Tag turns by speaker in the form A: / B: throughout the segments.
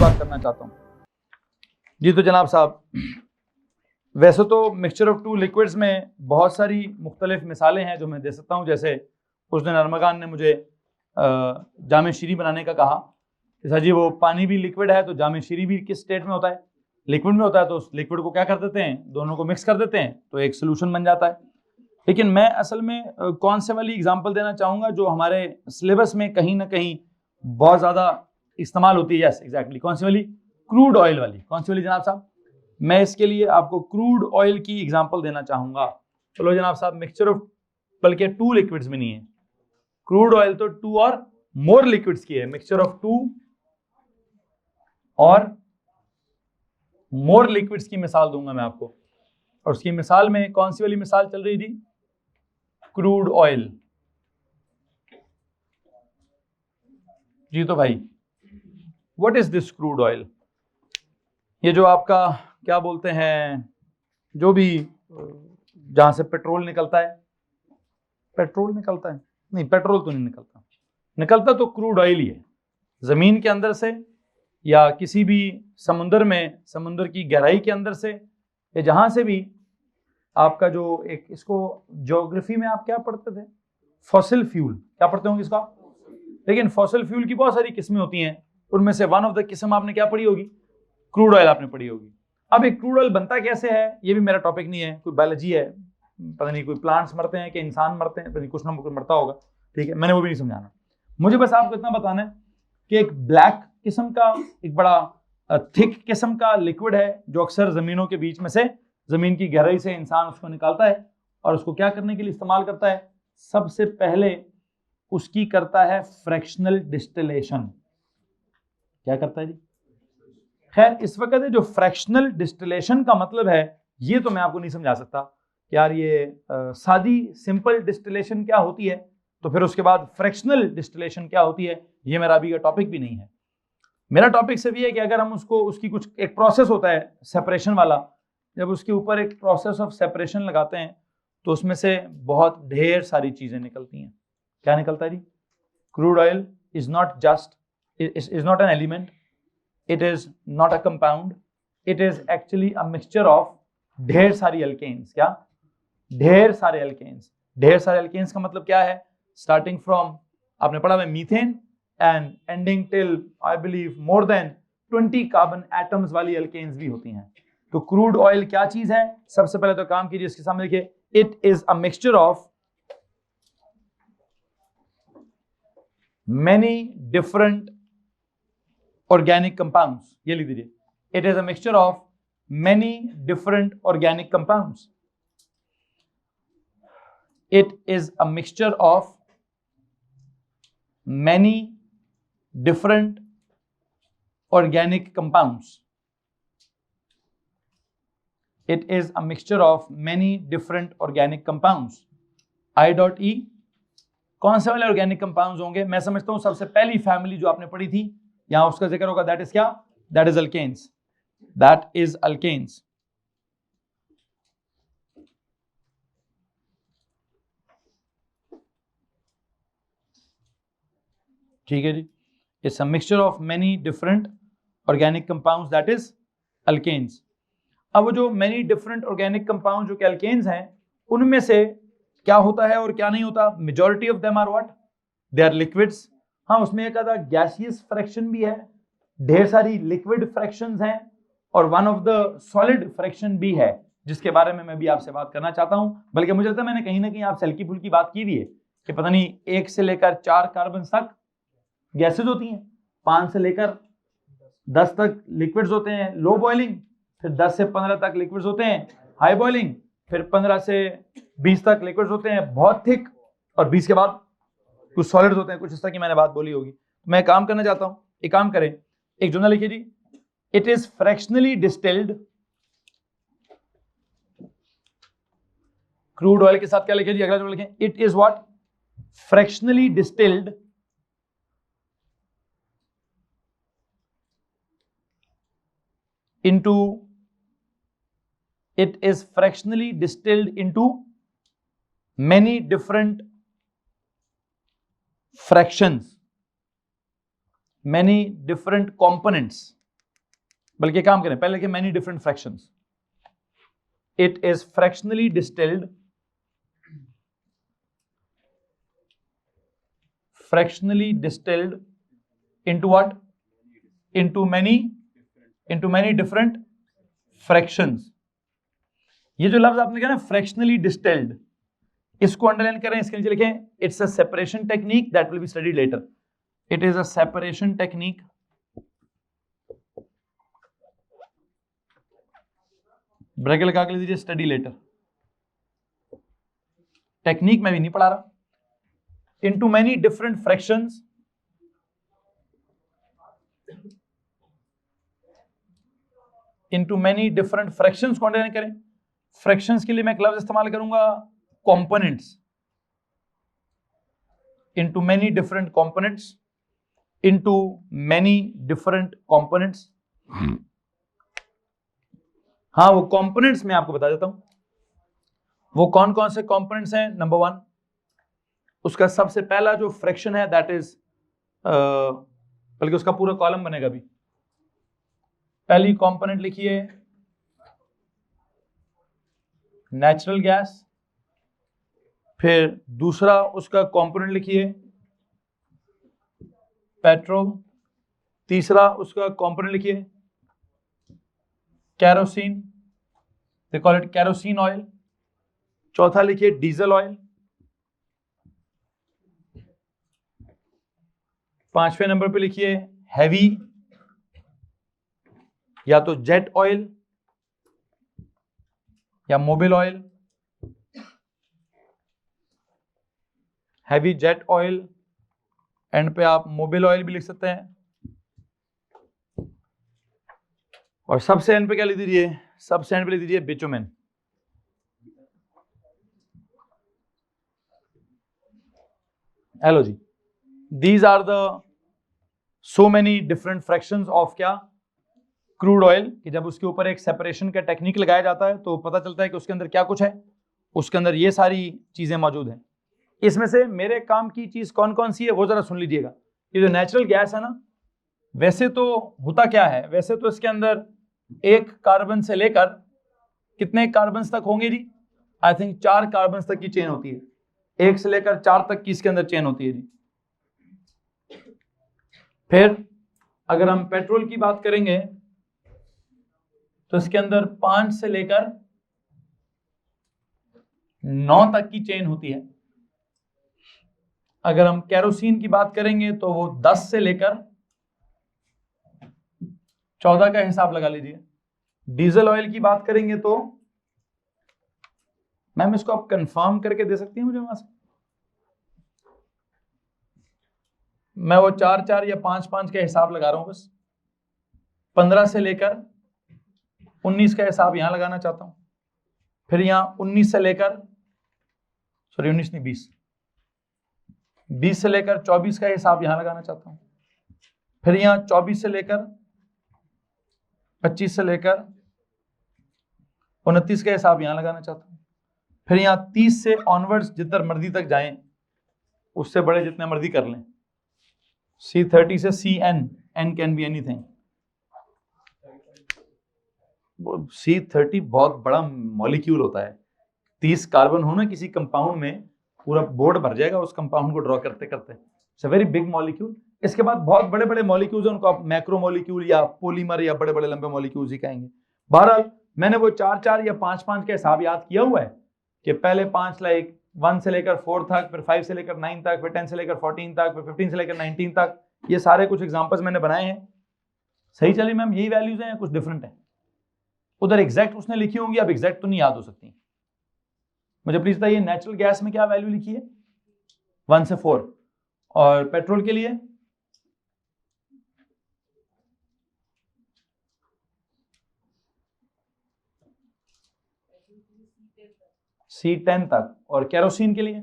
A: बात करना चाहता हूँ जी। तो जनाब साहब, वैसे तो मिक्सचर ऑफ टू लिक्विड्स में बहुत सारी मुख्तलिफ मिसालें हैं जो मैं दे सकता हूँ। जैसे उस दिन अरमगान ने मुझे जाम शीरी बनाने का कहा कि सर जी वो पानी भी लिक्विड है तो जाम शीरी भी किस स्टेट में होता है, लिक्विड में होता है। तो उस लिक्विड को क्या कर देते हैं, दोनों को मिक्स कर देते हैं तो एक सोल्यूशन बन जाता है। लेकिन मैं असल में कौन से वाली एग्जांपल देना चाहूँगा जो हमारे सिलेबस में कहीं ना कहीं बहुत ज़्यादा इस्तेमाल होती है। यस एग्जैक्टली, कौन सी वाली? क्रूड ऑयल वाली। कौन सी वाली जनाब साहब? मैं इसके लिए आपको क्रूड ऑयल की एग्जांपल देना चाहूँगा। चलो जनाब साहब, मिक्सचर ऑफ, बल्कि टू लिक्विड्स में नहीं है, क्रूड ऑयल तो टू और मोर लिक्विड्स की है। मिक्सचर ऑफ टू और मोर लिक्विड्स की मिसाल दूंगा मैं आपको। और उसकी मिसाल में कौन सी वाली मिसाल चल रही थी? क्रूड ऑयल जी। तो भाई what is this crude oil? ये जो आपका क्या बोलते हैं, जो भी जहां से पेट्रोल निकलता है, पेट्रोल निकलता है नहीं, पेट्रोल तो नहीं निकलता, निकलता तो क्रूड ऑयल ही है। जमीन के अंदर से या किसी भी समुंदर में, समुंदर की गहराई के अंदर से, या जहां से भी आपका जो एक, इसको ज्योग्राफी में आप क्या पढ़ते थे? Fossil fuel. क्या पढ़ते होंगे इसका? लेकिन फॉसिल फ्यूल की बहुत सारी किस्में होती हैं, उनमें से वन ऑफ द किस्म आपने क्या पढ़ी होगी? क्रूड ऑयल आपने पढ़ी होगी। अब एक क्रूड ऑयल बनता कैसे है ये भी मेरा टॉपिक नहीं है, कोई बायोलॉजी है, पता नहीं कोई प्लांट्स मरते हैं कि इंसान मरते हैं, पता नहीं कुछ ना कुछ मरता होगा, ठीक है, मैंने वो भी नहीं समझाना। मुझे बस आपको इतना बताना है कि एक ब्लैक किस्म का, एक बड़ा थिक किस्म का लिक्विड है जो अक्सर जमीनों के बीच में से, जमीन की गहराई से इंसान उसको निकालता है और उसको क्या करने के लिए इस्तेमाल करता है? सबसे पहले उसकी करता है फ्रैक्शनल डिस्टिलेशन। क्या करता है जी? खैर इस वक्त जो फ्रैक्शनल डिस्टिलेशन का मतलब है ये तो मैं आपको नहीं समझा सकता कि यार ये सादी सिंपल डिस्टिलेशन क्या होती है, तो फिर उसके बाद फ्रैक्शनल डिस्टिलेशन क्या होती है, ये मेरा अभी का टॉपिक भी नहीं है। मेरा टॉपिक सिर्फ ये है कि अगर हम उसको, उसकी कुछ एक प्रोसेस होता है सेपरेशन वाला, जब उसके ऊपर एक प्रोसेस ऑफ सेपरेशन लगाते हैं तो उसमें से बहुत ढेर सारी चीजें निकलती हैं। क्या निकलता है जी? Crude oil is not just, is not an element, it is not a compound, it is actually a mixture of ढेर सारी अल्केन्स। क्या? ढेर सारे अल्केन्स। ढेर सारे अल्केन्स का मतलब क्या है? स्टार्टिंग फ्रॉम, आपने पढ़ा है methane, and ending till I believe more than 20 carbon atoms वाली अल्केन्स भी होती हैं। तो क्रूड ऑयल क्या चीज है? सबसे पहले तो काम कीजिए, इसके सामने लिखिए, it is a mixture of many different organic compounds। ये लिख दीजिए, it is a mixture of many different organic compounds। it is a mixture of many different organic compounds। it is a mixture of many different organic compounds। I.E कौन से वाले organic compounds होंगे? मैं समझता हूं सबसे पहली फैमिली जो आपने पढ़ी थी, यहां उसका जिक्र होगा, दैट इज क्या? That is alkanes. That is alkanes. ठीक है जी, it's a mixture of many different organic compounds, that is alkanes. अब वो जो मेनी डिफरेंट ऑर्गेनिक कंपाउंड जो कि अल्केन्स हैं, उनमें से क्या होता है और क्या नहीं होता? Majority of them are what? They are liquids. हाँ, उसमें एक आधा गैसियस फ्रैक्शन भी है, ढेर सारी लिक्विड फ्रैक्शंस हैं, और one of the solid fraction भी है, जिसके बारे में मैं भी आपसे बात करना चाहता हूं। बल्कि मुझे लगता है मैंने कहीं ना कहीं आपसे हल्की फुल्की बात की भी है कि पता नहीं 1 से लेकर 4 कार्बन तक गैसेज होती हैं, 5 से लेकर 10 तक लिक्विड्स होते हैं लो बॉइलिंग, फिर 10 से 15 तक लिक्विड्स होते हैं हाई बॉइलिंग, फिर 15 से 20 तक लिक्विड्स होते हैं बहुत थिक, और 20 के बाद कुछ सॉलिड्स होते हैं, कुछ इस तरह की मैंने बात बोली होगी। मैं काम करना चाहता हूं, एक काम करें, एक जुमला लिखिए जी, it is fractionally distilled. Crude oil के साथ क्या लिखे जी? अगला जुमला लिखें, it is what? Fractionally distilled into, it is fractionally distilled into many different fractions, many different components। बल्कि काम करें, पहले लिखे many different fractions. It is fractionally distilled, fractionally distilled into what? Into many different fractions. ये जो लफ्ज आपने कहा ना fractionally distilled, इसको अंडरलाइन करें, इसके नीचे लिखें it's a separation technique that will be studied later. It is a separation technique bracket लगा के लीजिए, स्टडी लेटर। टेक्निक मैं भी नहीं पढ़ा रहा। into many different fractions, into many different fractions को अंडरलाइन करें। फ्रैक्शंस के लिए मैं एक लफ्ज इस्तेमाल करूंगा components, into many different components, into many different components। हाँ, वो components मैं आपको बता देता हूं वो कौन कौन से components हैं। नंबर 1, उसका सबसे पहला जो फ्रैक्शन है दैट इज, बल्कि उसका पूरा कॉलम बनेगा भी। पहली कंपोनेंट लिखिए नेचुरल गैस, फिर दूसरा उसका कंपोनेंट लिखिए पेट्रोल, तीसरा उसका कंपोनेंट लिखिए kerosene, they call it kerosene oil, चौथा लिखिए डीजल ऑयल, पांचवें नंबर पे लिखिए हैवी या तो जेट ऑयल या Mobil oil, heavy jet oil, end पे आप मोबिल ऑयल भी लिख सकते हैं। और सबसे एंड पे क्या लिख दीजिए, सबसे एंड पे लिख दीजिए बिटुमेन। हेलो जी, these are the so many different fractions of क्या क्रूड ऑयल, कि जब उसके ऊपर एक सेपरेशन का टेक्निक लगाया जाता है तो पता चलता है कि उसके अंदर क्या कुछ है, उसके अंदर ये सारी चीजें मौजूद हैं। इसमें से मेरे काम की चीज कौन कौन सी है वो जरा सुन लीजिएगा। ये जो नेचुरल गैस है ना, वैसे तो होता क्या है, वैसे तो इसके अंदर एक कार्बन से लेकर कितने कार्बन तक होंगे जी, आई थिंक 4 कार्बन तक की चेन होती है, 1 से लेकर 4 तक की इसके अंदर चेन होती है जी। फिर अगर हम पेट्रोल की बात करेंगे तो इसके अंदर 5 से लेकर 9 तक की चेन होती है। अगर हम केरोसिन की बात करेंगे तो वो 10 से लेकर 14 का हिसाब लगा लीजिए। डीजल ऑयल की बात करेंगे तो मैम इसको आप कंफर्म करके दे सकती हैं मुझे वहां से, मैं वो 4 या 5 का हिसाब लगा रहा हूं बस। 15 से लेकर 19 का हिसाब यहां लगाना चाहता हूं, फिर यहां 19 से लेकर 19 नहीं 20 से लेकर 24 का हिसाब यहां लगाना चाहता हूं, फिर यहां 24 से लेकर 25 से लेकर 29 का हिसाब यहां लगाना चाहता हूं, फिर यहां 30 से ऑनवर्ड्स जितना मर्जी तक जाएं, उससे बड़े जितने मर्जी कर लें। C30 से CN, N can be anything. C30 बहुत बड़ा मॉलिक्यूल होता है, 30 कार्बन हो ना किसी कंपाउंड में, पूरा बोर्ड भर जाएगा उस कंपाउंड को ड्रॉ करते करते। It's a very big molecule. इसके बाद बहुत बड़े बड़े मॉलिक्यूल्स हैं, उनको आप मैक्रो मॉलिक्यूल या पॉलीमर या बड़े बड़े लंबे मॉलिक्यूल्स ही कहेंगे। बहरहाल मैंने वो 4 या 5 का हिसाब याद किया हुआ है कि पहले 5 लाइक 1 से लेकर 4 तक, फिर 5 से लेकर 9 तक, फिर 10 से लेकर 14 तक, फिर 15 से लेकर 19 तक। ये सारे कुछ एग्जांपल्स मैंने बनाए हैं। सही चलिए मैम, यही वैल्यूज हैं या कुछ डिफरेंट है? उधर एग्जैक्ट उसने लिखी होंगी, अब एग्जैक्ट तो नहीं याद हो सकती। मुझे प्लीज बताइए नेचुरल गैस में क्या वैल्यू लिखी है? 1 से 4। और पेट्रोल के लिए C10 तक। और केरोसिन के लिए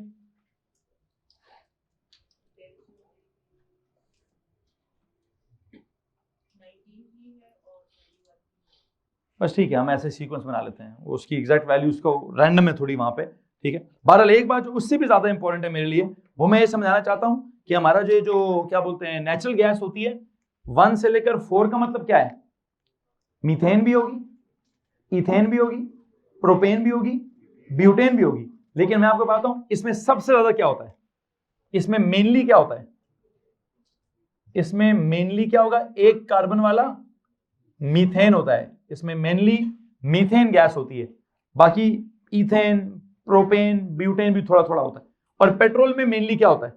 A: बस ठीक है, हम ऐसे सीक्वेंस बना लेते हैं, उसकी एग्जैक्ट वैल्यूज को रैंडम है थोड़ी वहां पे, ठीक है। बहरहाल एक बात जो उससे भी ज्यादा इंपॉर्टेंट है मेरे लिए, वो मैं ये समझाना चाहता हूं कि हमारा जो क्या बोलते हैं नेचुरल गैस होती है, 1 से लेकर 4 का मतलब क्या है? मीथेन भी होगी, इथेन भी होगी, प्रोपेन भी होगी, ब्यूटेन भी होगी। लेकिन मैं आपको बताता हूं इसमें सबसे ज्यादा क्या होता है, इसमें मेनली क्या होता है, इसमें मेनली क्या होगा, एक कार्बन वाला मीथेन होता है, इसमें मेनली मीथेन गैस होती है। बाकी इथेन, प्रोपेन, ब्यूटेन भी थोड़ा थोड़ा होता है। और पेट्रोल में मेनली क्या होता है,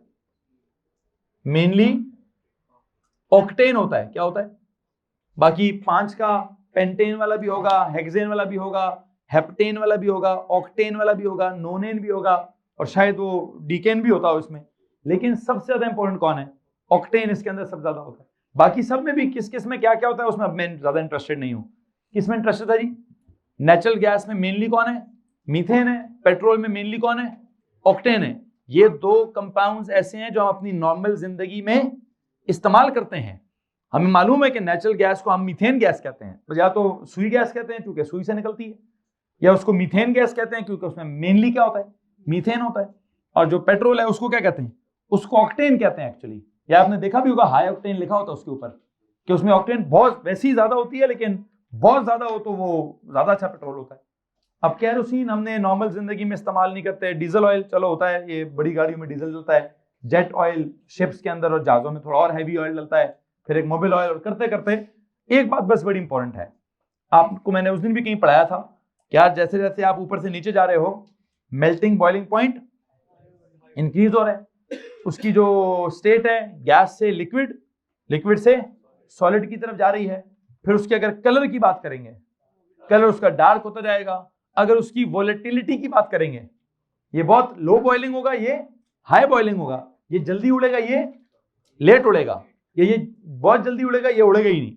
A: मेनली ऑक्टेन होता है। क्या होता है, बाकी 5 का पेंटेन वाला भी होगा, हेक्सेन वाला भी होगा, हेप्टेन वाला भी होगा, ऑक्टेन वाला भी होगा, नोनेन भी होगा, और शायद वो डीकेन भी होता है उसमें। लेकिन सबसे ज्यादा इंपॉर्टेंट कौन है, ऑक्टेन इसके अंदर सबसे ज्यादा होता है। बाकी सब में भी किस किस में क्या क्या होता है उसमें अब मैं ज्यादा इंटरेस्टेड नहीं हूं। किस में इंटरेस्टेड था जी, नेचुरल गैस में मेनली कौन है, मीथेन है। पेट्रोल में मेनली कौन है, ऑक्टेन है। ये 2 कंपाउंड्स ऐसे हैं जो हम अपनी नॉर्मल जिंदगी में इस्तेमाल करते हैं। हमें मालूम है कि नेचुरल गैस को हम मीथेन गैस कहते हैं, तो या तो सुई गैस कहते हैं क्योंकि सुई से निकलती है, या उसको मीथेन गैस कहते हैं क्योंकि उसमें मेनली क्या होता है, मीथेन होता है। और जो पेट्रोल है उसको क्या कहते हैं, उसको ऑक्टेन कहते हैं एक्चुअली। या आपने देखा भी होगा हाई ऑक्टेन लिखा होता है उसके ऊपर, कि उसमें ऑक्टेन बहुत वैसे ही ज्यादा होती है, लेकिन बहुत ज्यादा हो तो वो ज्यादा अच्छा पेट्रोल होता है। अब केरोसिन हमने नॉर्मल जिंदगी में इस्तेमाल नहीं करते। डीजल ऑयल चलो होता है, ये बड़ी गाड़ियों में डीजल डलता है। जेट ऑयल शिप्स के अंदर और जहाजों में थोड़ा और हैवी ऑयल डलता है, फिर एक मोबिल ऑयल, और करते करते एक बात बस बड़ी इंपॉर्टेंट है, आपको मैंने उस दिन भी कहीं पढ़ाया था कि आज जैसे जैसे आप ऊपर से नीचे जा रहे हो, मेल्टिंग बॉइलिंग पॉइंट इंक्रीज हो रहा है। उसकी जो स्टेट है गैस से लिक्विड, लिक्विड से सॉलिड की तरफ जा रही है। फिर उसके अगर कलर की बात करेंगे, कलर उसका डार्क होता जाएगा। अगर उसकी वोलेटिलिटी की बात करेंगे, ये बहुत लो बॉइलिंग होगा, ये हाई बॉइलिंग होगा, ये जल्दी उड़ेगा, ये लेट उड़ेगा, ये बहुत जल्दी उड़ेगा, ये उड़ेगा ही नहीं।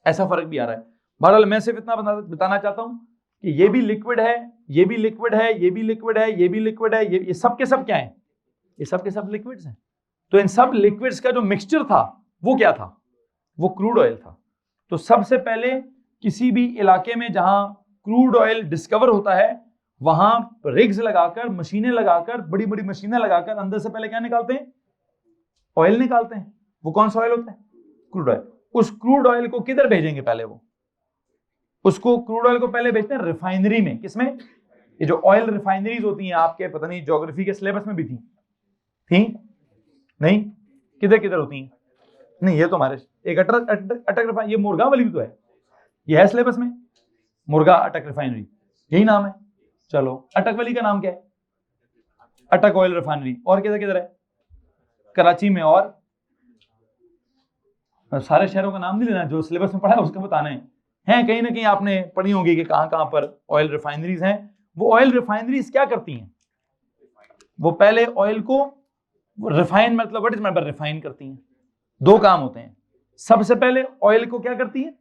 A: ऐसा फर्क भी आ रहा है। बहरहाल मैं सिर्फ इतना बताना चाहता हूं कि ये भी लिक्विड है, ये भी लिक्विड है, ये भी लिक्विड है, ये भी लिक्विड है, ये सब के सब क्या है, ये सब के सब लिक्विड्स हैं। तो इन सब लिक्विड्स का जो मिक्सचर था वो क्या था, वो क्रूड ऑयल था। तो सबसे पहले किसी भी इलाके में जहां क्रूड ऑयल डिस्कवर होता है, वहां रिग्स लगाकर, मशीनें लगाकर, बड़ी बड़ी मशीनें लगाकर अंदर से पहले क्या निकालते हैं, ऑयल निकालते हैं। वो कौन सा ऑयल होता है, क्रूड ऑयल। उस क्रूड ऑयल को किधर भेजेंगे, पहले वो उसको क्रूड ऑयल को पहले भेजते हैं रिफाइनरी में। किसमें, ये जो ऑयल रिफाइनरीज होती हैं आपके, पता नहीं ज्योग्राफी के सिलेबस में भी थी नहीं, किधर किधर होती हैं, नहीं ये तो हमारे एक अटक रिफाइनरी, ये मुर्गा वाली भी तो है, ये है सिलेबस में, मुर्गा अटक रिफाइनरी, यही नाम है। चलो अटक वाली का नाम क्या है, अटक ऑयल रिफाइनरी। और किधर किधर है, कराची में। और सारे शहरों का नाम नहीं लेना, जो सिलेबस में पढ़ा है उसका बताना है कहीं ना कहीं आपने पढ़ी होगी कि कहां कहां पर ऑयल रिफाइनरीज हैं। वो ऑयल रिफाइनरीज क्या करती हैं, वो पहले ऑयल को रिफाइन, मतलब व्हाट इज मतलब रिफाइन करती हैं। 2 काम होते हैं। सबसे पहले ऑयल को क्या करती है,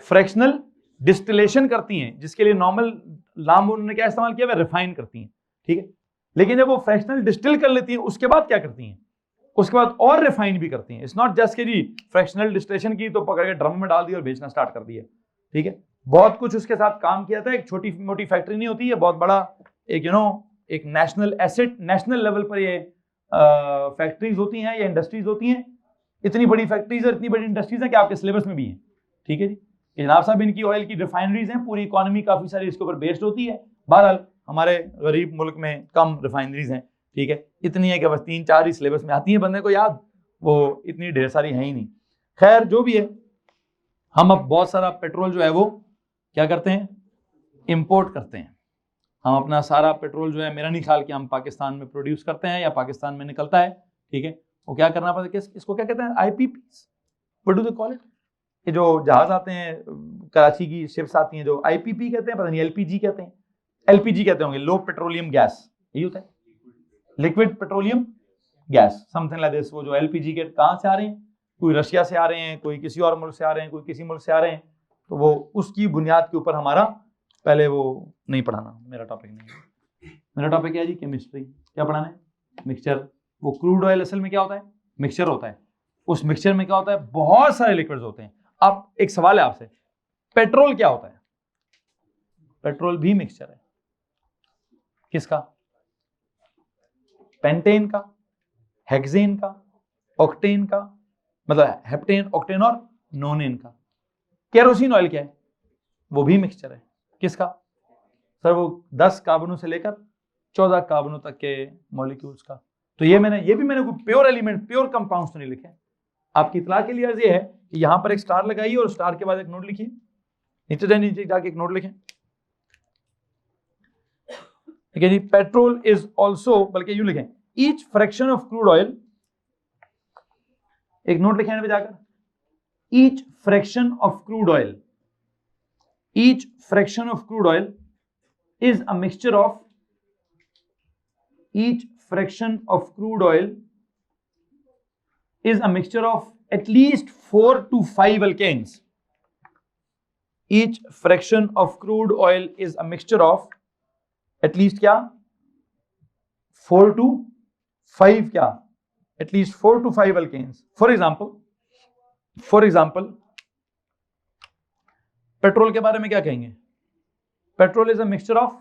A: फ्रैक्शनल डिस्टिलेशन करती हैं, जिसके लिए नॉर्मल नाम उन्होंने क्या इस्तेमाल किया, रिफाइन करती हैं, ठीक है। लेकिन जब वो फ्रैक्शनल डिस्टिल कर लेती हैं, उसके बाद क्या करती हैं, उसके बाद और रिफाइन भी करती हैं। इट्स नॉट जस्ट कि जी फ्रैक्शनल डिस्टिलेशन की तो पकड़ के ड्रम में डाल दिया और बेचना स्टार्ट कर दिया, ठीक है। बहुत कुछ उसके साथ काम किया था। एक छोटी मोटी फैक्ट्री नहीं होती है, बहुत बड़ा एक एक नेशनल एसेट, नेशनल लेवल पर ये फैक्ट्रीज होती हैं या इंडस्ट्रीज होती हैं। इतनी बड़ी फैक्ट्रीज और इतनी बड़ी इंडस्ट्रीज हैं कि आपके सिलेबस में भी है, ठीक है जी। जनाब साहब इनकी ऑयल की रिफाइनरीज हैं, पूरी इकोनॉमी काफी सारी इसके ऊपर बेस्ड होती है। बहरहाल हमारे गरीब मुल्क में कम रिफाइनरीज हैं, ठीक है। इतनी है कि बस 3-4 ही सिलेबस में आती हैं, बंदे को याद, वो इतनी ढेर सारी है ही नहीं। खैर जो भी है, हम अब बहुत सारा पेट्रोल जो है वो क्या करते हैं, इंपोर्ट करते हैं। हम अपना सारा पेट्रोल जो है, मेरा नहीं ख्याल कि हम पाकिस्तान में प्रोड्यूस करते हैं या पाकिस्तान में निकलता है, ठीक है। वो क्या करना पड़ता है, इसको क्या कहते हैं, IPP, what do they call it. ये जो जहाज आते हैं, कराची की शिप्स आती हैं, जो IPP कहते हैं, पता नहीं LPG कहते हैं, LPG कहते होंगे, लो पेट्रोलियम गैस, यही होता है, liquid petroleum gas, something like this. वो जो LPG के कहाँ से आ रहे हैं, कोई रशिया से आ रहे हैं, कोई किसी और मुल्क से आ रहे हैं, कोई किसी मुल्क से आ रहे हैं, तो वो उसकी बुनियाद के ऊपर हमारा पहले वो नहीं पढ़ाना, मेरा टॉपिक नहीं है। मेरा टॉपिक क्या है जी, केमिस्ट्री। क्या पढ़ाना है, मिक्सचर। वो क्रूड ऑयल असल में क्या होता है, मिक्सचर होता है। उस मिक्सचर में क्या होता है, बहुत सारे लिक्विड्स होते हैं। अब एक सवाल है आपसे, पेट्रोल क्या होता है, पेट्रोल भी मिक्सचर है। किसका, पेंटेन का, हेक्सेन का, ऑक्टेन का, मतलब हेप्टेन, ऑक्टेन और नोनेन का। केरोसिन ऑयल क्या है, वो भी मिक्सचर है। किसका सर? वो 10 कार्बनों से लेकर 14 कार्बनों तक के मॉलिक्यूल्स का। तो ये भी मैंने कोई प्योर एलिमेंट, प्योर कंपाउंड्स तो नहीं लिखे। आपकी इतला के लिए अर्ज ये है कि यहां पर एक स्टार लगाइए और स्टार के बाद एक नोट लिखिए, नीचे जाके एक नोट लिखें। ठीक है जी। पेट्रोल इज ऑल्सो, बल्कि यूं लिखें, each fraction of crude oil, एक नोट लिखें पे जाकर, each fraction of crude oil, each fraction of crude oil is a mixture of, each fraction of crude oil is a mixture of at least 4 to 5 alkanes. Each fraction of crude oil is a mixture of at least क्या 4 to 5 क्या at least 4 to 5 alkanes. For example petrol के बारे में क्या कहेंगे? Petrol is a mixture of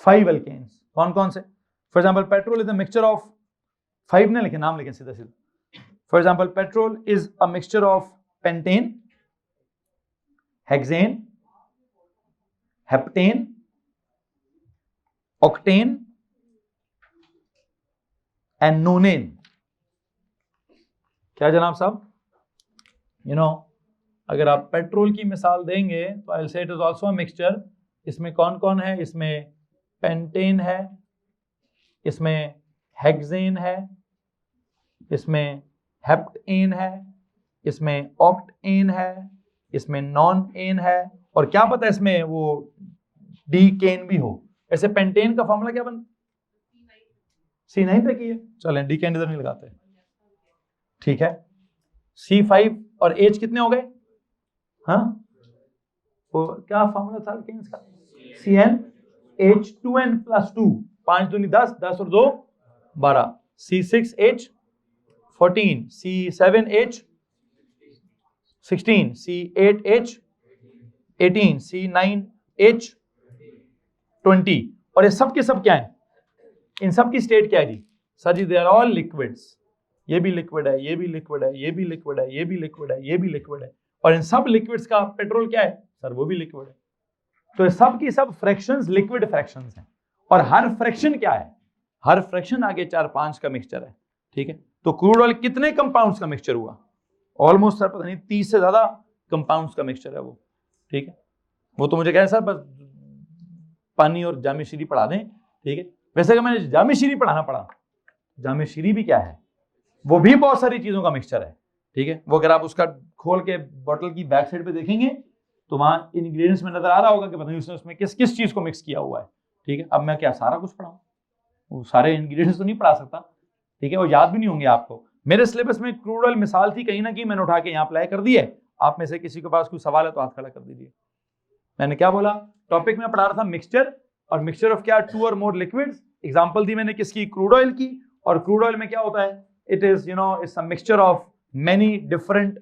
A: 5 alkanes. कौन कौन से? For example petrol is a mixture of 5 ने लिखे, नाम लिखे सीधा सीधा। For example petrol is a mixture of pentane, hexane, heptane, octane and nonane. क्या जनाब साहब? अगर आप पेट्रोल की मिसाल देंगे तो I will say it is also a mixture. इसमें कौन कौन है? इसमें पेंटेन है, इसमें हेक्सेन है, इसमें हेप्टेन है, इसमें ऑक्टेन है, इसमें नॉन एन है, और क्या पता इसमें वो डीकेन भी हो। ऐसे पेंटेन का फॉर्मूला क्या बनता? C9 तक ही है। चलें डीकेन इधर नहीं लगाते, ठीक है। C5 और H कितने हो गए? हाँ, वो क्या फॉर्मूला था अल्केन्स का? CnH2n+2, 5 दूनी 10, 10 और 2 12, C6H14, C7H16, C8H18, C9H20। और ये सब के सब क्या है? इन सब की स्टेट क्या है जी? सर जी दे आर ऑल लिक्विड्स। ये भी लिक्विड है, ये भी लिक्विड है, ये भी लिक्विड है, ये भी लिक्विड है, ये भी लिक्विड है, और इन सब लिक्विड्स का पेट्रोल क्या है? सर वो भी लिक्विड है। तो सब की सब फ्रैक्शंस लिक्विड फ्रैक्शंस हैं, और हर फ्रैक्शन क्या है? हर फ्रैक्शन आगे 4-5 का मिक्सचर है, ठीक है। तो क्रूड ऑयल कितने कंपाउंड्स का मिक्सचर हुआ? ऑलमोस्ट सर पता नहीं 30 से ज्यादा कंपाउंड्स का मिक्सचर है वो, ठीक है। वो तो मुझे कह सर बस पानी और जामे शीरी पढ़ा दें, ठीक है। वैसे कि मैंने जामे शीरी पढ़ाना पड़ा, जामे शीरी भी क्या है? वो भी बहुत सारी चीजों का मिक्सचर है, ठीक है। वो अगर आप उसका खोल के बोतल की बैक साइड पे देखेंगे तो वहां इंग्रेडिएंट्स में नजर आ रहा होगा कि पता नहीं उसमें किस किस चीज को मिक्स किया हुआ है, ठीक है। अब मैं क्या सारा कुछ पढ़ाऊं? वो सारे इंग्रेडिएंट्स तो नहीं पढ़ा सकता, ठीक है, वो याद भी नहीं होंगे आपको। मेरे सिलेबस में क्रूड ऑयल मिसाल थी, कहीं ना कहीं मैंने उठा के यहाँ अप्लाई कर दी है। आप में से किसी के पास कोई सवाल है तो हाथ खड़ा कर दीजिए। मैंने क्या बोला? टॉपिक में पढ़ा रहा था मिक्सचर, और मिक्सचर ऑफ क्या? 2 और मोर लिक्विड्स। एग्जांपल दी मैंने किसकी? क्रूड ऑयल की। और क्रूड ऑयल में क्या होता है? It is it's a mixture of many different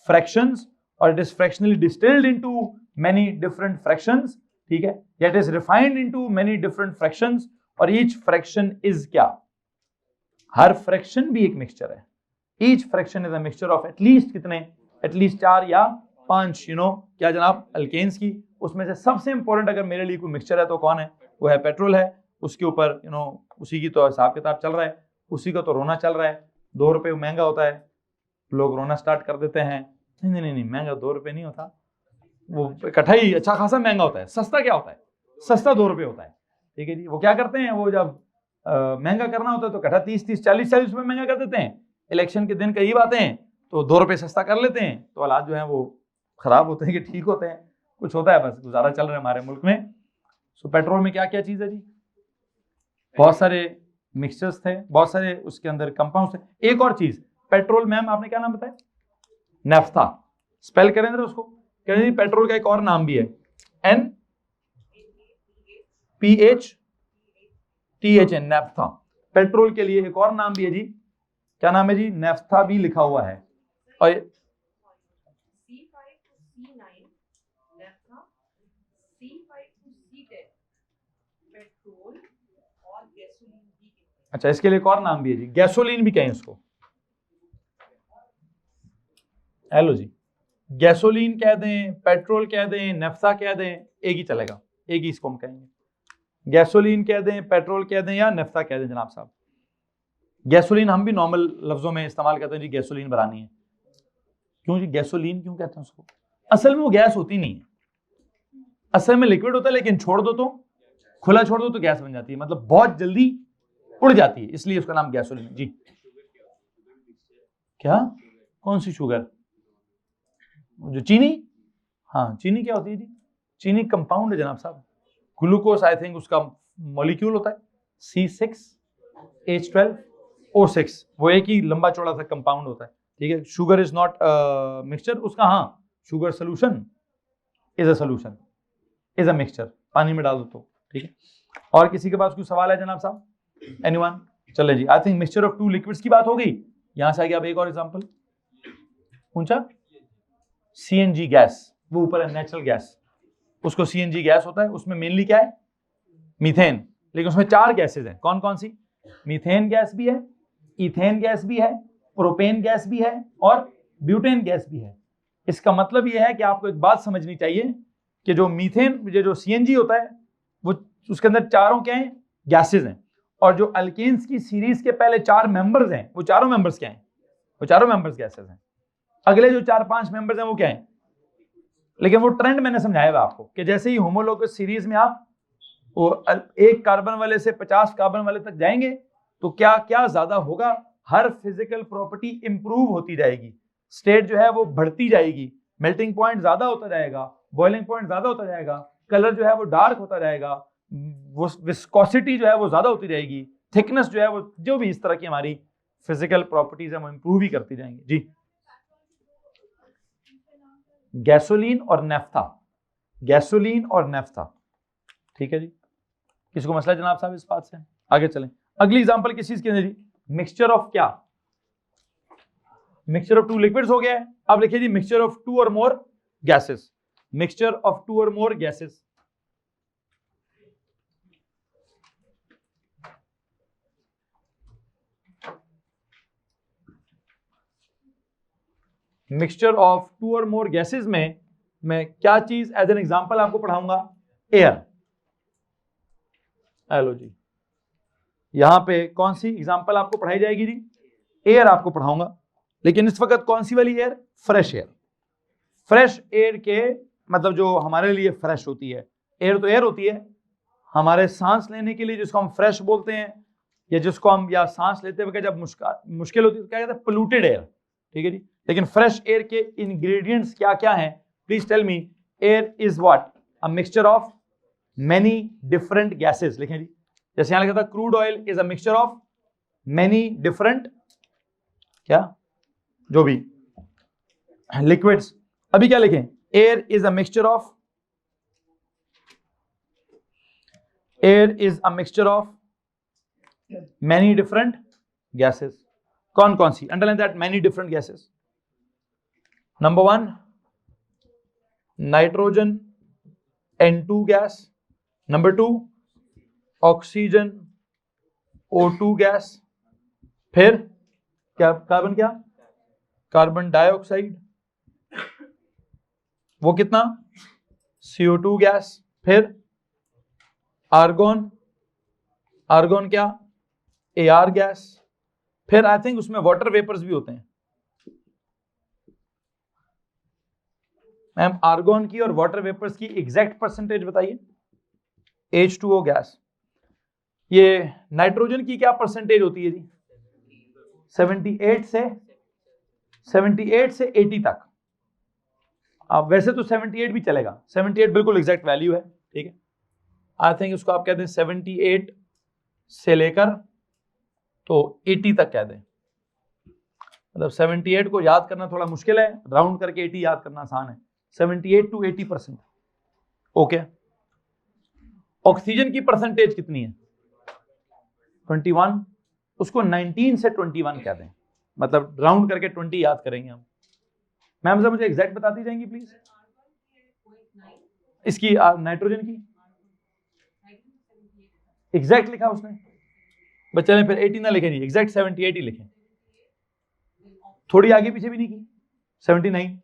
A: fractions, or it is fractionally distilled into many different fractions, ठीक है, yet is refined into many different fractions, और each fraction is क्या? हर fraction भी एक mixture है। each fraction is a mixture of at least कितने? at least 4 या 5 क्या जनाब? अल्केन्स की। उसमें से सबसे इंपॉर्टेंट अगर मेरे लिए कोई मिक्सचर है तो कौन है? वो है पेट्रोल है। उसके ऊपर उसी की तो हिसाब किताब चल रहा है, उसी का तो रोना चल रहा है। 2 रुपए महंगा होता है, लोग रोना स्टार्ट कर देते हैं। नहीं नहीं नहीं, महंगा 2 रुपए नहीं होता, वो इकट्ठा ही अच्छा खासा महंगा होता है। सस्ता क्या होता है? सस्ता 2 रुपए होता है, ठीक है जी। वो क्या करते हैं? वो जब महंगा करना होता है तो इकट्ठा 30-30, 40-40 रुपए महंगा कर देते हैं। इलेक्शन के दिन करीब आते हैं तो 2 रुपए सस्ता कर लेते हैं। तो हालात जो है वो खराब होते हैं कि ठीक होते हैं, कुछ होता है, बस गुजारा चल रहा है हमारे मुल्क में। सो पेट्रोल में क्या क्या चीज है जी? बहुत सारे मिक्सचर्स थे, बहुत सारे उसके अंदर कंपाउंड्स थे। एक और चीज, पेट्रोल, मैम आपने क्या नाम बताया? नेफ्था। स्पेल करें जरा उसको। कहें पेट्रोल का एक और नाम भी है, NPHTHN, नेफ्था। पेट्रोल के लिए एक और नाम भी है जी, क्या नाम है जी? नेफ्था भी लिखा हुआ है। और अच्छा, इसके लिए एक और नाम भी है जी, गैसोलीन भी कहें उसको। हेलो जी, गैसोलीन कह दें, पेट्रोल कह दें, नेफ्था कह दें, एक ही चलेगा, एक ही इसको हम कहेंगे। गैसोलीन कह दें, पेट्रोल कह दें या नेफ्था कह दें जनाब साहब। गैसोलीन हम भी नॉर्मल लफ्जों में इस्तेमाल करते हैं जी, गैसोलीन बनानी है। क्यों जी गैसोलीन क्यों कहते हैं उसको? असल में वो गैस होती नहीं है, असल में लिक्विड होता है, लेकिन छोड़ दो तो, खुला छोड़ दो तो गैस बन जाती है, मतलब बहुत जल्दी उड़ जाती है, इसलिए उसका नाम गैसोलीन जी। क्या? कौन सी शुगर? जो चीनी? हाँ, चीनी क्या होती है जी? चीनी कंपाउंड है जनाब साहब। ग्लूकोज आई थिंक उसका मॉलिक्यूल होता है C6H12O6, वो एक ही लंबा चौड़ा सा कंपाउंड होता है, ठीक है। शुगर इज नॉट मिक्सचर उसका, हाँ sugar solution is a solution, is a mixture, पानी में डाल दो तो, ठीक है। और किसी के पास कोई सवाल है जनाब साहब? एनीवन? चले जी, I think mixture of two liquids की बात हो गई। यहां से आगे आप एक और एग्जांपल पूछा, CNG गैस, वो ऊपर है नेचुरल गैस, उसको CNG गैस होता है, उसमें मेनली क्या है? मीथेन, लेकिन उसमें 4 गैसेज हैं, कौन कौन सी? मीथेन गैस भी है, इथेन गैस भी है, प्रोपेन गैस भी है और ब्यूटेन गैस भी है। इसका मतलब यह है कि आपको एक बात समझनी चाहिए कि जो मीथेन, जो CNG होता है, वो उसके अंदर चारों क्या है? गैसेज हैं। और जो अल्केन्स की सीरीज के पहले 4 मेंबर्स हैं, वो चारों मेंबर्स क्या हैं? वो चारों मेंबर्स गैसेज हैं। अगले जो 4-5 मेंबर्स हैं वो क्या हैं? लेकिन वो ट्रेंड मैंने समझाया था आपको कि जैसे ही होमोलोगस सीरीज में आप वो 1 कार्बन वाले से 50 कार्बन वाले तक जाएंगे तो क्या क्या ज्यादा होगा? हर फिजिकल प्रॉपर्टी इंप्रूव होती जाएगी, स्टेट जो है वो बढ़ती जाएगी, मेल्टिंग पॉइंट ज्यादा होता जाएगा, बॉइलिंग पॉइंट ज्यादा होता जाएगा, कलर जो है वो डार्क होता जाएगा, वो विस्कोसिटी जो है वो ज्यादा होती जाएगी, थिकनेस जो है वो, जो भी इस तरह की हमारी फिजिकल प्रॉपर्टीज है वो इंप्रूव ही करती जाएंगी जी। गैसोलीन और नेफ्था, गैसोलीन और नेफ्था, ठीक है जी। किसी को मसला जनाब साहब इस बात से? आगे चलें। अगली एग्जांपल किस चीज की है जी? मिक्सचर ऑफ क्या? मिक्सचर ऑफ टू लिक्विड्स हो गया है। अब लिखिए जी मिक्सचर ऑफ 2 और मोर गैसेस, मिक्सचर ऑफ 2 और मोर गैसेस। मिक्सचर ऑफ 2 और मोर गैसेस में मैं क्या चीज एज एन एग्जांपल आपको पढ़ाऊंगा? एयर। हेलो जी, यहां पे कौन सी एग्जांपल आपको पढ़ाई जाएगी जी? एयर आपको पढ़ाऊंगा, लेकिन इस वक्त कौन सी वाली air? Fresh air. Fresh air के मतलब जो हमारे लिए फ्रेश होती है, एयर तो एयर होती है, हमारे सांस लेने के लिए जिसको हम फ्रेश बोलते हैं, या जिसको हम या सांस लेते हुए जब मुश्किल होती है तो क्या कहते हैं? पोल्यूटेड एयर, ठीक है जी। लेकिन फ्रेश एयर के इंग्रेडिएंट्स क्या क्या हैं? Please tell me. Air is what? A mixture of many different gases. लिखें जी, जैसे यहां लिखा था crude oil is a mixture of many different क्या, जो भी लिक्विड्स। अभी क्या लिखें? Air is a mixture of, air is a mixture of many different gases। कौन कौन सी? Underline that, many different gases। Number 1 nitrogen N2 गैस, नंबर 2 ऑक्सीजन O2 गैस, फिर क्या? कार्बन क्या? कार्बन डाइऑक्साइड, वो कितना? CO2 गैस, फिर आर्गोन, आर्गोन क्या? AR गैस, फिर आई थिंक उसमें वाटर वेपर्स भी होते हैं। मैम आर्गोन की और वाटर वेपर्स की एग्जैक्ट परसेंटेज बताइए। H2O gas. ये नाइट्रोजन की क्या परसेंटेज होती है जी? 78 से 80 तक। अब वैसे तो 78 भी चलेगा, 78 बिल्कुल एग्जैक्ट वैल्यू है, ठीक है। आई थिंक उसको आप कहते हैं 78 से लेकर तो 80 तक कह दें, मतलब 78 को याद करना थोड़ा मुश्किल है, राउंड करके 80 याद करना आसान है। 78 to 80%, ओके। ऑक्सीजन की परसेंटेज कितनी है? 21, उसको 19 से 21 कह दें, मतलब राउंड करके 20 याद करेंगे हम। मैम सर मुझे एग्जैक्ट बता दी जाएंगी प्लीज इसकी, नाइट्रोजन की एग्जैक्ट लिखा उसने? बच्चे ने फिर 80 ना लिखे, नहीं एग्जैक्ट 78 ही लिखे, थोड़ी आगे पीछे भी नहीं की। 79,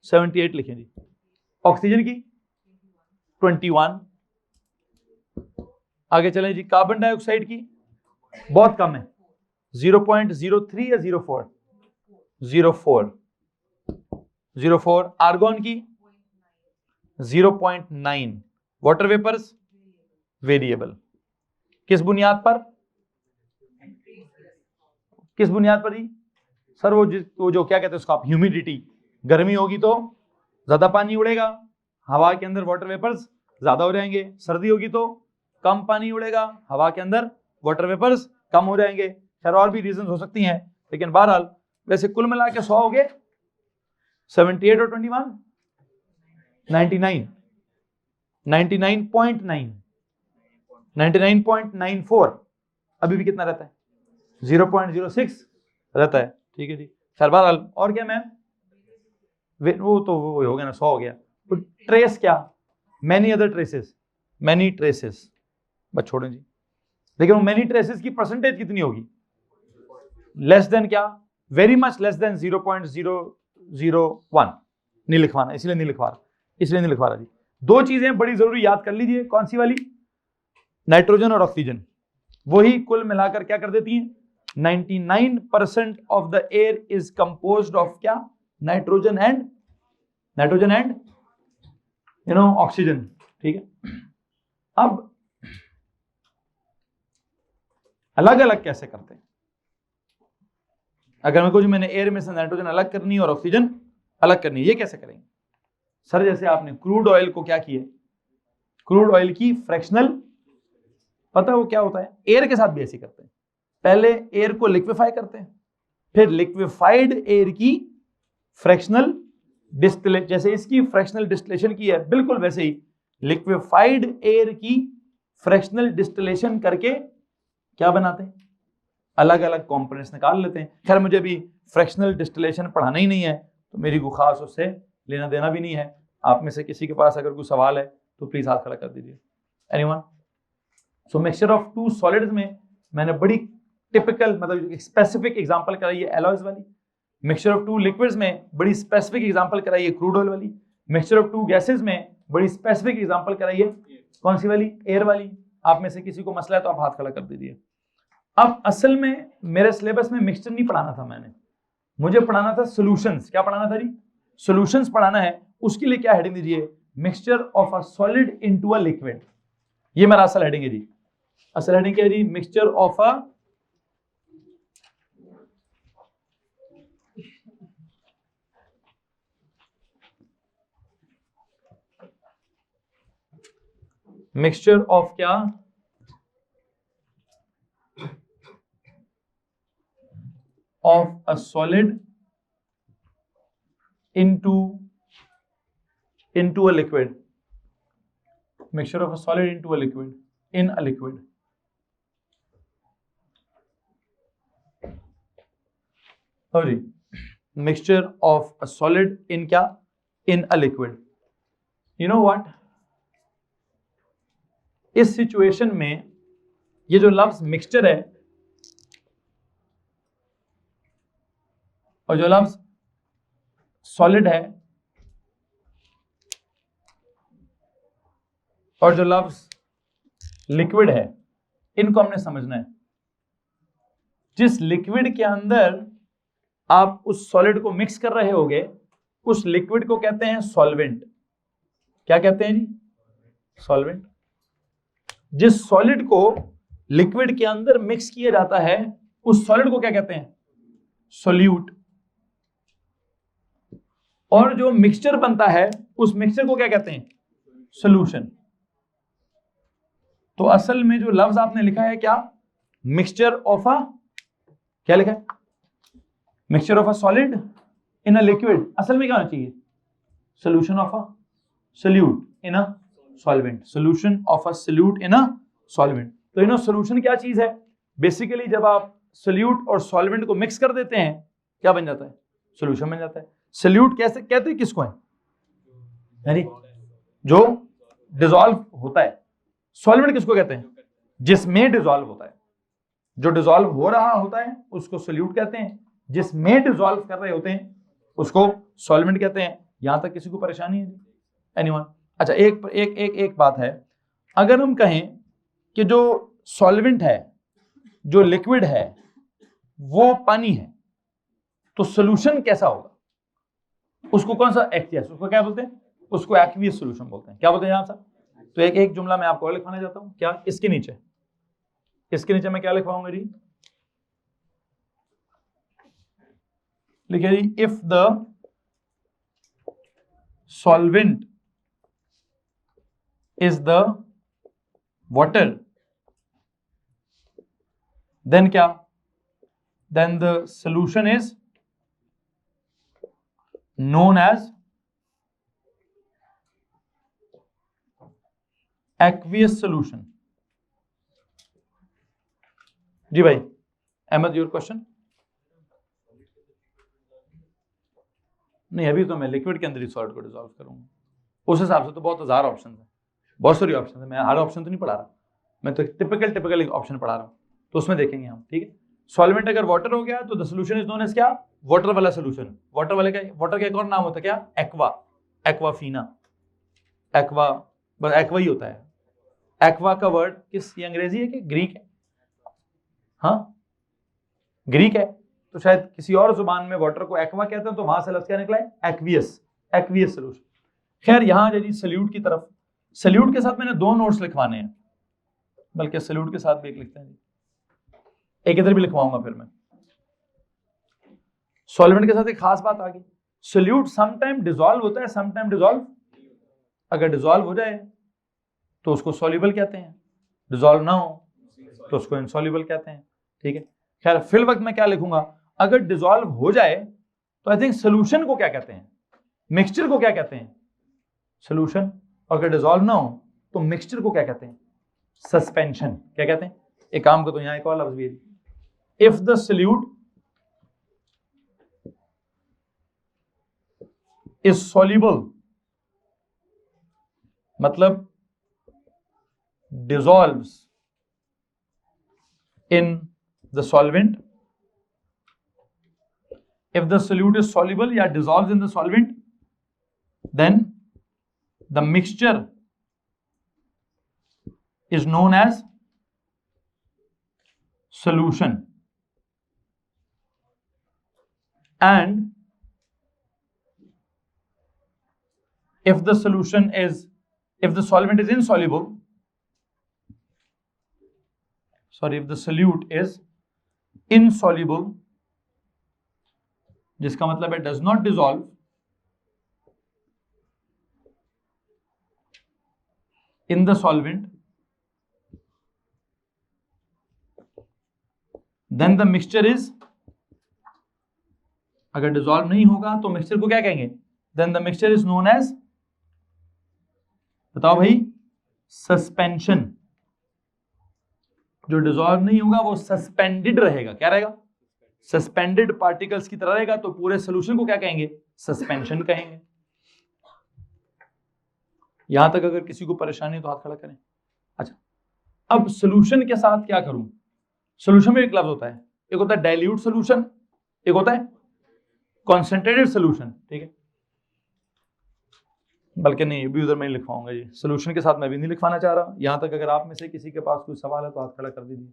A: 78 लिखें जी। ऑक्सीजन की 21। आगे चलें जी, कार्बन डाइऑक्साइड की बहुत कम है, 0.03 या 0.4, 0.4। आर्गॉन की 0.9। Water vapours variable. किस बुनियाद पर? किस बुनियाद पर जी? सर वो जो क्या कहते हैं उसका, ह्यूमिडिटी। गर्मी होगी तो ज्यादा पानी उड़ेगा, हवा के अंदर वाटर वेपर्स ज्यादा हो जाएंगे। सर्दी होगी तो कम पानी उड़ेगा, हवा के अंदर वाटर वेपर्स कम हो जाएंगे। खैर और भी रीजन हो सकती हैं, लेकिन बहरहाल वैसे कुल मिला के 100 हो गए। 78 और 21 99, 99.9, 99.94। अभी भी कितना रहता है? 0.06 रहता है। ठीक है जी। खैर बहरहाल और क्या मैम? वो तो वो हो गया ना, 100 हो गया। तो ट्रेस क्या? Many other traces, many traces. बस छोड़ें जी। लेकिन वो मैनी ट्रेसेस की परसेंटेज कितनी होगी? लेस देन क्या? Very much less than 0.001। नहीं लिखवाना, इसलिए नहीं लिखवा रहा जी। दो चीजें बड़ी जरूरी याद कर लीजिए। कौन सी वाली? नाइट्रोजन और ऑक्सीजन। वही कुल मिलाकर क्या कर देती हैं? 99% of the air is composed of क्या? Nitrogen and oxygen. ठीक है। अब अलग अलग कैसे करते हैं? अगर मैं कुछ मैंने एयर में से नाइट्रोजन अलग करनी है और ऑक्सीजन अलग करनी है, ये कैसे करेंगे? सर जैसे आपने क्रूड ऑयल को क्या किया, क्रूड ऑयल की फ्रैक्शनल, पता है वो क्या होता है? एयर के साथ भी ऐसे करते हैं। पहले एयर को लिक्विफाई करते हैं, फिर लिक्विफाइड एयर की फ्रैक्शनल डिस्टिलेशन, जैसे इसकी फ्रैक्शनल डिस्टिलेशन की है, बिल्कुल वैसे ही लिक्विफाइड एयर की फ्रैक्शनल डिस्टिलेशन करके क्या बनाते हैं? अलग अलग कंपोनेंट्स निकाल लेते हैं। खैर मुझे भी फ्रैक्शनल डिस्टिलेशन पढ़ाना ही नहीं है, तो मेरी कोई खास उससे लेना देना भी नहीं है। आप में से किसी के पास अगर कोई सवाल है तो प्लीज हाथ खड़ा कर दीजिए। Anyone? So mixture of two solids में मैंने बड़ी टिपिकल मतलब स्पेसिफिक एग्जांपल कराई है एलॉयज वाली। मिक्सचर ऑफ टू लिक्विड्स में बड़ी स्पेसिफिक एग्जांपल कराई है क्रूड ऑयल वाली। मिक्सचर ऑफ टू गैसेज में बड़ी स्पेसिफिक एग्जांपल कराई है कौन सी वाली? एयर वाली। आप में से किसी को मसला है तो आप हाथ खड़ा कर दीजिए। अब असल में मेरे सिलेबस में मिक्सचर नहीं पढ़ाना था मैंने, मुझे पढ़ाना था सॉल्यूशंस। क्या पढ़ाना था जी? सॉल्यूशंस पढ़ाना है। उसके लिए क्या हेडिंग दीजिए? Mixture of a solid into a liquid. ये मेरा असल हेडिंग है जी। असल हेडिंग क्या है जी? Mixture of a mixture of क्या? Of a solid into a liquid. Mixture of a solid into a liquid, in a liquid. Oh जी, mixture of a solid in क्या? In a liquid. You know what? इस situation में ये जो लफ्ज mixture है और जो लफ्ज सॉलिड है और जो लफ्ज लिक्विड है, इनको हमने समझना है। जिस लिक्विड के अंदर आप उस सॉलिड को मिक्स कर रहे होगे, उस लिक्विड को कहते हैं सॉल्वेंट। क्या कहते हैं जी? सॉल्वेंट। जिस सॉलिड को लिक्विड के अंदर मिक्स किया जाता है, उस सॉलिड को क्या कहते हैं? सोल्यूट। और जो मिक्सचर बनता है, उस मिक्सचर को क्या कहते हैं? सॉल्यूशन। तो असल में जो लफ्ज आपने लिखा है क्या? मिक्सचर ऑफ अ, क्या लिखा है? Mixture of a solid in a liquid. असल में क्या होना चाहिए? Solution of a solute in a solvent. Solution of a solute in a solvent. तो सॉल्यूशन क्या चीज है? बेसिकली जब आप सोल्यूट और सॉल्वेंट को मिक्स कर देते हैं, क्या बन जाता है? सॉल्यूशन बन जाता है। सोल्यूट कैसे कहते हैं? किसको है? यानी जो डिसॉल्व होता है। सॉल्वेंट किसको कहते हैं? जिसमें डिसॉल्व होता है। जो डिसॉल्व हो रहा होता है उसको सोल्यूट कहते हैं, जिसमें डिसॉल्व कर रहे होते हैं उसको सॉल्वेंट कहते हैं। यहां तक किसी को परेशानी है? एनीवन? अच्छा, एक बात है, अगर हम कहें कि जो सॉल्वेंट है, जो लिक्विड है, वो पानी है, तो सोल्यूशन कैसा होगा? उसको कौन सा एक्वियस, उसको क्या बोलते हैं? उसको एक्वियस सोल्यूशन बोलते हैं। क्या बोलते हैं यहां साहब? तो एक जुमला मैं आपको और लिखवाना चाहता हूं। क्या इसके नीचे मैं क्या लिखवाऊंगा जी? लिखिए जी, if the solvent is the water, then क्या? Then the solution is known as aqueous solution. जी भाई अहमद, योर क्वेश्चन? नहीं, अभी तो मैं लिक्विड के अंदर ही सॉल्ट को डिसॉल्व करूंगा। उस हिसाब से तो बहुत हजार ऑप्शन है, बहुत सारी ऑप्शन है। मैं हर ऑप्शन तो नहीं पढ़ा रहा, मैं तो टिपिकल ऑप्शन पढ़ा रहा हूं, तो उसमें देखेंगे हम। ठीक है, सॉल्वेंट अगर वाटर हो गया तो the solution is known as क्या? वाटर वाला सोल्यूशन। वाटर वाले का, वाटर का एक और नाम होता है क्या? एक्वा, एक्वाफीना, एक्वा, बस एक्वा ही होता है। एक्वा का वर्ड किस, ये अंग्रेजी है कि ग्रीक है? हाँ, ग्रीक है, तो शायद किसी और जुबान में वाटर को एक्वा कहते हैं, तो वहां से लफ्ज क्या निकला है? Aqueous, aqueous solution. खैर यहां जी सल्यूट की तरफ, सल्यूट के साथ मैंने 2 नोट्स लिखवाने हैं, बल्कि सल्यूट के साथ भी एक लिखते हैं, एक इधर भी लिखवाऊंगा फिर मैं। सॉल्वेंट के साथ एक खास बात आ गई, सोल्यूट समटाइम डिसॉल्व होता है, समटाइम डिसॉल्व। अगर डिसॉल्व हो जाए तो उसको सॉल्युबल कहते हैं, डिसॉल्व ना हो तो उसको इनसॉल्युबल कहते हैं। ठीक है, खैर फिल वक्त मैं क्या लिखूंगा? अगर डिसॉल्व हो जाए तो आई थिंक सोल्यूशन को क्या कहते हैं? मिक्सचर को क्या कहते हैं? सोल्यूशन। और अगर डिसॉल्व ना हो तो मिक्सचर को क्या कहते हैं? सस्पेंशन। क्या कहते हैं? एक काम को तो यहां एक और लफ्ज भी है, if the solute is soluble, मतलब dissolves in the solvent. If the solute is soluble या dissolves in the solvent, then the mixture is known as solution. And if the solvent is insoluble, if the solute is insoluble, जिसका मतलब है does not dissolve, in the solvent, then the mixture is, अगर dissolve नहीं होगा तो mixture को क्या कहेंगे? then the mixture is known as, बताओ भाई, सस्पेंशन। जो डिसॉल्व नहीं होगा वो सस्पेंडेड रहेगा। क्या रहेगा? सस्पेंडेड पार्टिकल्स की तरह रहेगा, तो पूरे सोल्यूशन को क्या कहेंगे? सस्पेंशन कहेंगे। यहां तक अगर किसी को परेशानी तो हाथ खड़ा करें। अच्छा, अब सोल्यूशन के साथ क्या करूं? सोल्यूशन में एक लफ्ज होता है, एक होता है डाइल्यूट सोल्यूशन, एक होता है कॉन्सेंट्रेटेड सोल्यूशन। ठीक है, बल्कि नहीं, भी उधर मैं लिखवाऊंगा जी, सोल्यूशन के साथ मैं भी नहीं लिखवाना चाह रहा। यहां तक अगर आप में से किसी के पास कोई सवाल है तो हाथ खड़ा कर दीजिए।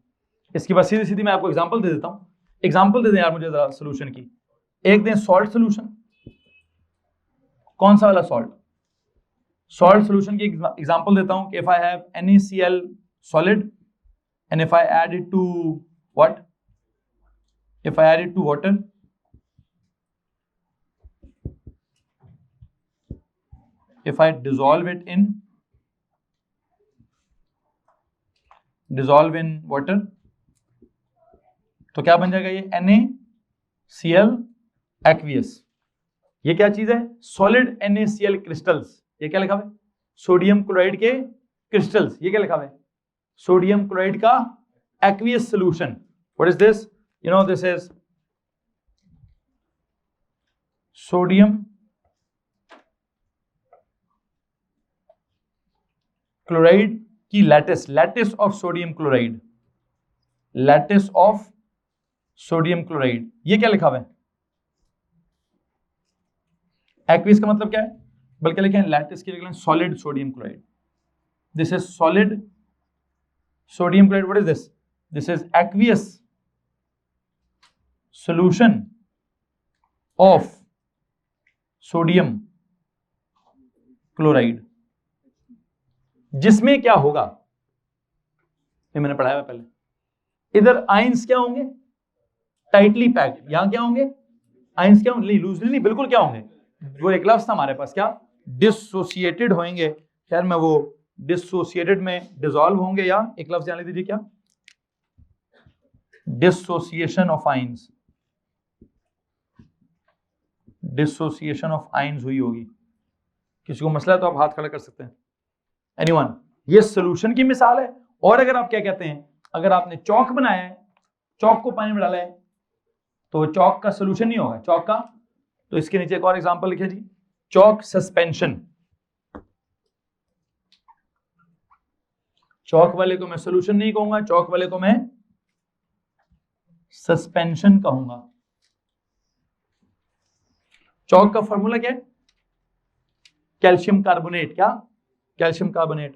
A: इसकी बस सीधी सीधी मैं आपको एग्जांपल दे देता हूं। एग्जांपल दे दें यार मुझे जरा सोल्यूशन की। एक दें सॉल्ट सोल्यूशन। कौन सा वाला सॉल्ट? सॉल्ट सोल्यूशन की एग्जांपल देता हूं कि if I have NaCl solid and if I add it to what? If I add it to water, if I dissolve in water, तो क्या बन जाएगा? ये NaCl aqueous। ये क्या चीज है? Solid NaCl crystals. ये क्या लिखा हुआ है? सोडियम क्लोराइड के क्रिस्टल्स। ये क्या लिखा हुआ है? सोडियम क्लोराइड का aqueous solution. What is this? You know, this is sodium chloride की lattice, lattice of sodium chloride, lattice of sodium chloride. ये क्या लिखा हुआ है? एक्वियस का मतलब क्या है, बल्कि लिखें लैटिस की जगह solid sodium chloride. This is solid sodium chloride. What is this? This is aqueous solution of sodium chloride, जिसमें क्या होगा, ये मैंने पढ़ाया है पहले, इधर आयंस क्या होंगे, टाइटली पैक्ड। यहां क्या होंगे, आयंस क्या होंगे, लूजली नहीं, बिल्कुल क्या होंगे, वो एक लफ्ज था हमारे पास, क्या, डिसोसिएटेड होंगे। खैर मैं वो डिसोसिएटेड में डिसॉल्व होंगे, या एक लफ्ज जान लीजिए, क्या, dissociation of ions, dissociation of ions हुई होगी। किसी को मसला है तो आप हाथ खड़ा कर सकते हैं। एनीवन, ये सॉल्यूशन की मिसाल है। और अगर आप क्या कहते हैं, अगर आपने चौक बनाया है, चौक को पानी में डाला है, तो चौक का सॉल्यूशन नहीं होगा, चौक का। तो इसके नीचे एक और एग्जांपल लिखे जी, चौक सस्पेंशन। चौक वाले को मैं सॉल्यूशन नहीं कहूंगा, चौक वाले को मैं सस्पेंशन कहूंगा। चौक का फॉर्मूला क्या है, कैल्शियम कार्बोनेट, क्या, कैल्शियम कार्बोनेट,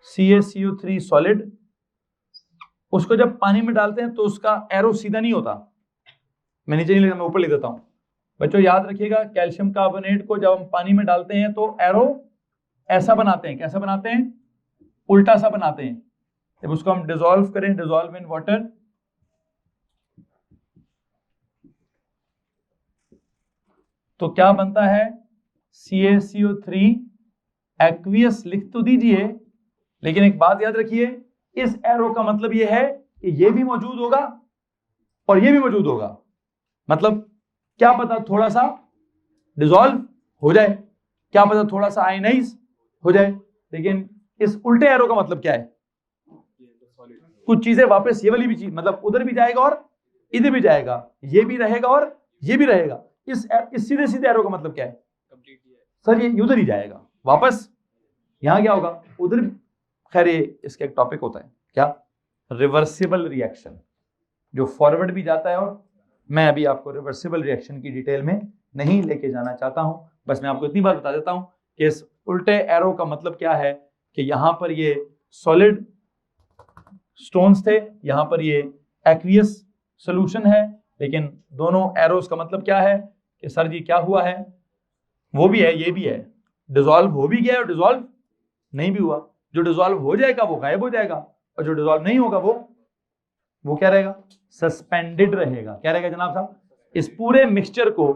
A: CaCO3 सॉलिड। उसको जब पानी में डालते हैं तो उसका एरो सीधा नहीं होता, मैं नीचे नहीं लिखता, मैं ऊपर लिख देता हूं। बच्चों याद रखिएगा, कैल्शियम कार्बोनेट को जब हम पानी में डालते हैं तो एरो ऐसा बनाते हैं, कैसा बनाते हैं, उल्टा सा बनाते हैं। जब उसको हम डिसॉल्व करें, डिसॉल्व इन वाटर, तो क्या बनता है, CaCO3 एक्वियस। लिख तो दीजिए, लेकिन एक बात याद रखिए, इस एरो का मतलब यह है कि ये भी मौजूद होगा और ये भी मौजूद होगा। मतलब क्या पता थोड़ा सा डिसॉल्व हो जाए, क्या पता थोड़ा सा आयनाइज हो जाए, लेकिन इस उल्टे एरो का मतलब क्या है, कुछ चीजें वापस ये वाली भी चीज, मतलब उधर भी जाएगा और इधर भी जाएगा, ये भी रहेगा और ये भी रहेगा। इस सीधे सीधे एरो का मतलब क्या है, सर ये उधर ही जाएगा वापस, यहां क्या होगा, उधर। खैर ये इसका एक टॉपिक होता है, क्या, रिवर्सिबल रिएक्शन, जो फॉरवर्ड भी जाता है। और मैं अभी आपको रिवर्सिबल रिएक्शन की डिटेल में नहीं लेके जाना चाहता हूं, बस मैं आपको इतनी बात बता देता हूं कि इस उल्टे एरो का मतलब क्या है, कि यहां पर ये सॉलिड स्टोन्स थे, यहां पर ये एक्वियस सॉल्यूशन है, लेकिन दोनों एरोस का मतलब क्या है कि सर जी क्या हुआ है, वो भी है ये भी है, डिसॉल्व हो भी गया और डिसॉल्व नहीं भी हुआ। जो डिसॉल्व हो जाएगा वो गायब हो जाएगा, और जो डिसॉल्व नहीं होगा वो क्या रहेगा, सस्पेंडेड रहेगा। क्या रहेगा जनाब साहब, इस पूरे मिक्सचर को,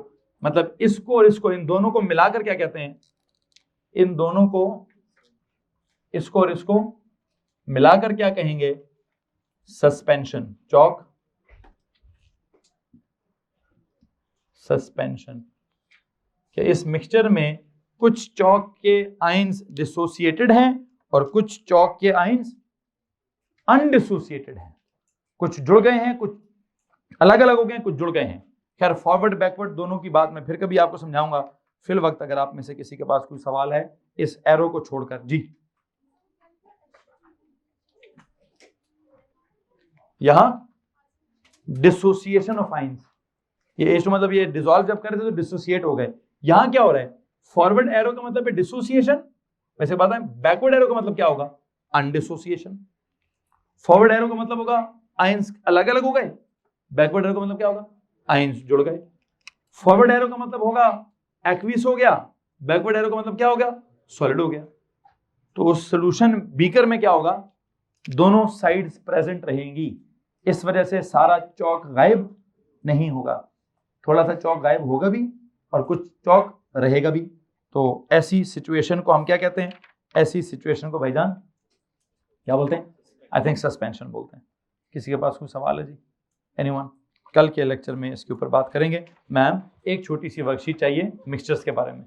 A: मतलब इसको और इसको, इन दोनों को मिलाकर क्या कहते हैं, इन दोनों को, इसको और इसको मिलाकर क्या कहेंगे, सस्पेंशन। चौक सस्पेंशन। कि इस मिक्सचर में कुछ चौक के आयंस डिसोसिएटेड हैं और कुछ चौक के आयंस अनडिसोसिएटेड हैं, कुछ जुड़ गए हैं, कुछ अलग अलग हो गए हैं, कुछ जुड़ गए हैं। खैर फॉरवर्ड बैकवर्ड दोनों की बात मैं फिर कभी आपको समझाऊंगा। फिल वक्त अगर आप में से किसी के पास कोई सवाल है इस एरो को छोड़कर। जी, यहां डिसोसिएशन ऑफ आयंस, ये एच मतलब ये डिसॉल्व जब करे थे तो डिसोसिएट हो गए। यहां क्या हो रहा है, फॉरवर्ड एरो का मतलब है डिसोसिएशन, वैसे बात है बैकवर्ड एरो का मतलब क्या होगा, अनडिसोसिएशन। फॉरवर्ड एरो का मतलब होगा आयंस अलग अलग हो गए, बैकवर्ड एरो का मतलब क्या होगा, आयंस जुड़ गए। फॉरवर्ड एरो का मतलब होगा एक्वियस हो गया, बैकवर्ड एरो का मतलब क्या हो गया, सॉलिड हो गया। तो उस सॉल्यूशन बीकर में क्या होगा, दोनों साइड्स प्रेजेंट रहेंगी, इस वजह से सारा चौक गायब नहीं होगा, थोड़ा सा चौक गायब होगा भी और कुछ चौक रहेगा भी। तो ऐसी सिचुएशन को हम क्या कहते हैं, ऐसी सिचुएशन को भाईजान क्या बोलते हैं, आई थिंक सस्पेंशन बोलते हैं। किसी के पास कोई सवाल है जी, एनीवन? कल के लेक्चर में इसके ऊपर बात करेंगे। मैम एक छोटी सी वर्कशीट चाहिए मिक्सचर्स के बारे में।